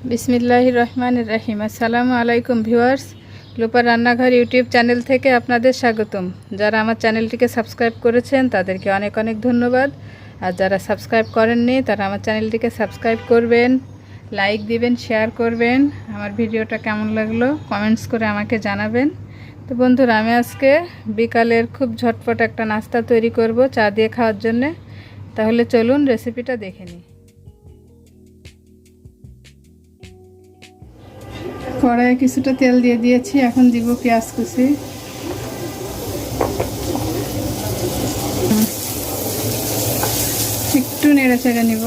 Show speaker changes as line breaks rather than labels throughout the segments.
বিসমিল্লাহির রহমানির রহিম। আসসালামু আলাইকুম ভিউয়ার্স, লুপার রান্নাঘর ইউটিউব চ্যানেল থেকে আপনাদের স্বাগতম। যারা আমার চ্যানেলটিকে সাবস্ক্রাইব করেছেন তাদেরকে অনেক অনেক ধন্যবাদ। আর যারা সাবস্ক্রাইব করেননি তারা আমার চ্যানেলটিকে সাবস্ক্রাইব করবেন, লাইক দিবেন, শেয়ার করবেন। আমার ভিডিওটা কেমন লাগলো কমেন্টস করে আমাকে জানাবেন। তো বন্ধুরা, আমি আজকে বিকালের খুব ঝটপট একটা নাস্তা তৈরি করব চা দিয়ে খাওয়ার জন্যে। তাহলে চলুন রেসিপিটা দেখে নিই। কড়াইয়ে কিছুটা তেল দিয়ে দিয়েছি, এখন দিব পেঁয়াজ কুচি। একটু নেড়ে চেড়ে নিব।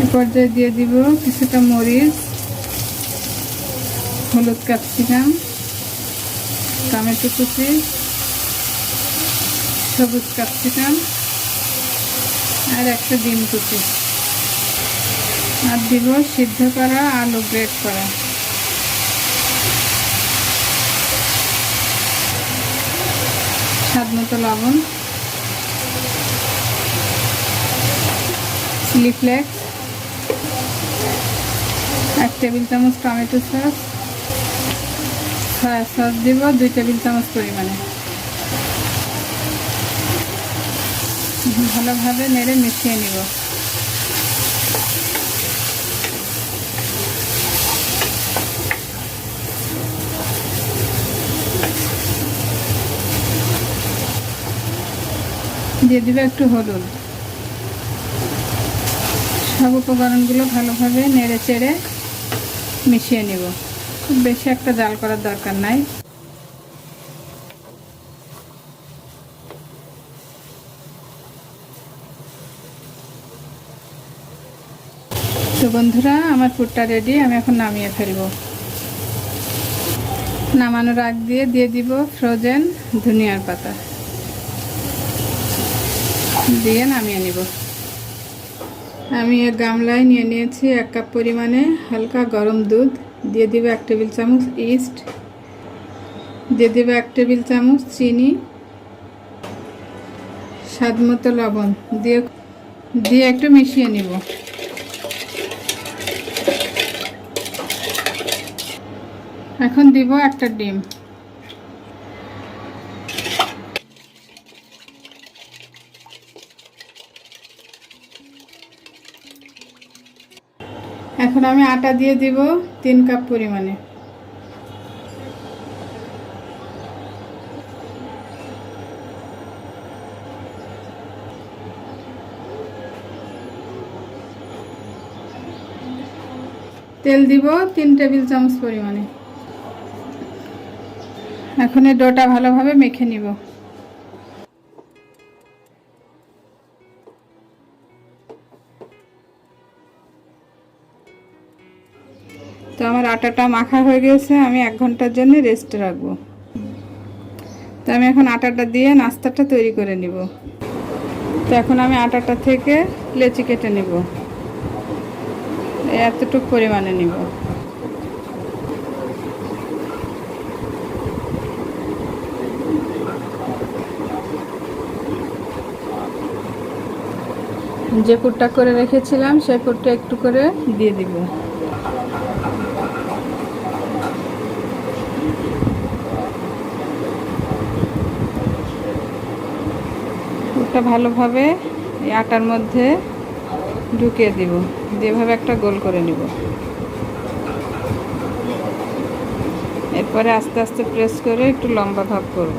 এ পর্যায়ে দিয়ে দিব কিছুটা মরিচ, হলুদ, ক্যাপসিকাম, টমেটো কুচি, সবুজ ক্যাপসিকাম আর একটা ডিম কুচি, আর দিব সিদ্ধ করা আলু গ্রেট করা। স্বাদ মতো লবণ, চিলি ফ্লেক্স, 1 টেবিল চামচ টমেটো সস, সয়া সস দিব 2 টেবিল চামচ পরিমাণে। ভালোভাবে নেড়ে মিশিয়ে নিব। দিয়ে দিবে একটু হলুদ। সব উপকরণগুলো ভালোভাবে নেড়ে চেড়ে মিশিয়ে নিব। খুব বেশি একটা জাল করার দরকার নাই। তো বন্ধুরা, আমার পুরটা রেডি। আমি এখন নামিয়ে ফেলব। নামানোর আগ দিয়ে দিব ফ্রোজেন ধনিয়ার পাতা, দিয়ে নামিয়ে নিব। আমি এক গামলায় নিয়ে নিয়েছি 1 কাপ পরিমাণে হালকা গরম দুধ। দিয়ে দিব 1 টেবিল চামচ ইস্ট, দিয়ে দিব 1 টেবিল চামচ চিনি, স্বাদ মতো লবণ দিয়ে একটু মিশিয়ে নিব। এখন দিব একটা ডিম। এখন আমি আটা দিয়ে দিব 3 কাপ পরিমাণে। তেল দিব 3 টেবিল চামচ পরিমাণে। এখন এই ডোটা ভালোভাবে মেখে নিব। তো আমার আটাটা মাখা হয়ে গেছে, আমি 1 ঘন্টার জন্য রেস্টে রাখবো। তো আমি এখন আটাটা দিয়ে নাস্তাটা তৈরি করে নিব। তো এখন আমি আটাটা থেকে লেচি কেটে নিব। এতটুকু পরিমাণে নিব। যে পুরটা করে রেখেছিলাম সেই পুরটা একটু করে দিয়ে দিব। পুরটা ভালোভাবে এই আটার মধ্যে ঢুকিয়ে দিব, দিয়ে এভাবে একটা গোল করে নিব। এরপরে আস্তে আস্তে প্রেস করে একটু লম্বা ভাব করব।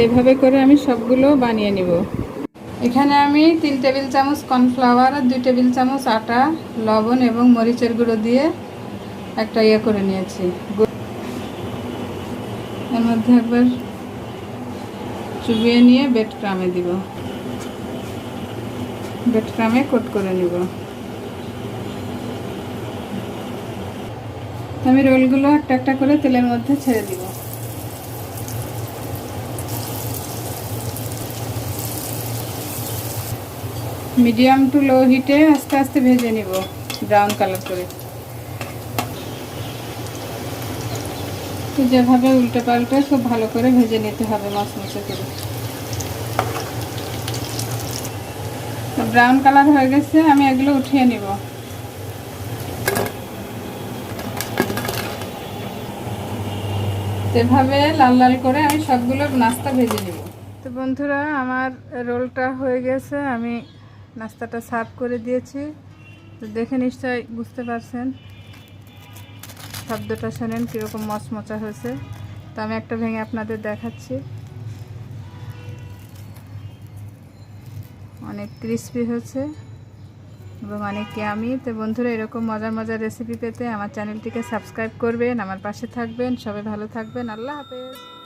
এইভাবে করে আমি সবগুলো বানিয়ে নিব। এখানে আমি 3 টেবিল চামচ কর্নফ্লাওয়ার আর 2 টেবিল চামচ আটা, লবণ এবং মরিচের গুঁড়ো দিয়ে একটা করে নিয়েছি। এর মধ্যে একবার চুবিয়ে নিয়ে বেড ক্রামে দিব। বেড ক্রামে কোট করে নিব। আমি রোলগুলো একটা একটা করে তেলের মধ্যে ছেড়ে দিব। মিডিয়াম টু লো হিটে আস্তে আস্তে ভেজে নিব ব্রাউন কালার করে। তো যেভাবে উল্টে পাল্টে খুব ভালো করে ভেজে নিতে হবে মচমচে করে। তো ব্রাউন কালার হয়ে গেছে, আমি এগুলো উঠিয়ে নিব। এভাবে লাল লাল করে আমি সবগুলো নাস্তা ভেজে নিব। তো বন্ধুরা, আমার রোলটা হয়ে গেছে, আমি নাস্তাটা সার্ভ করে দিয়েছি। তো দেখে নিশ্চয়ই বুঝতে পারছেন, শব্দটা শোনেন কীরকম মচমচা হয়েছে। তো আমি একটা ভেঙে আপনাদের দেখাচ্ছি। অনেক ক্রিস্পি হয়েছে এবং অনেক ইয়ামি। তো বন্ধুরা, এরকম মজার মজার রেসিপি পেতে আমার চ্যানেলটিকে সাবস্ক্রাইব করবেন, আমার পাশে থাকবেন। সবাই ভালো থাকবেন। আল্লাহ হাফেজ।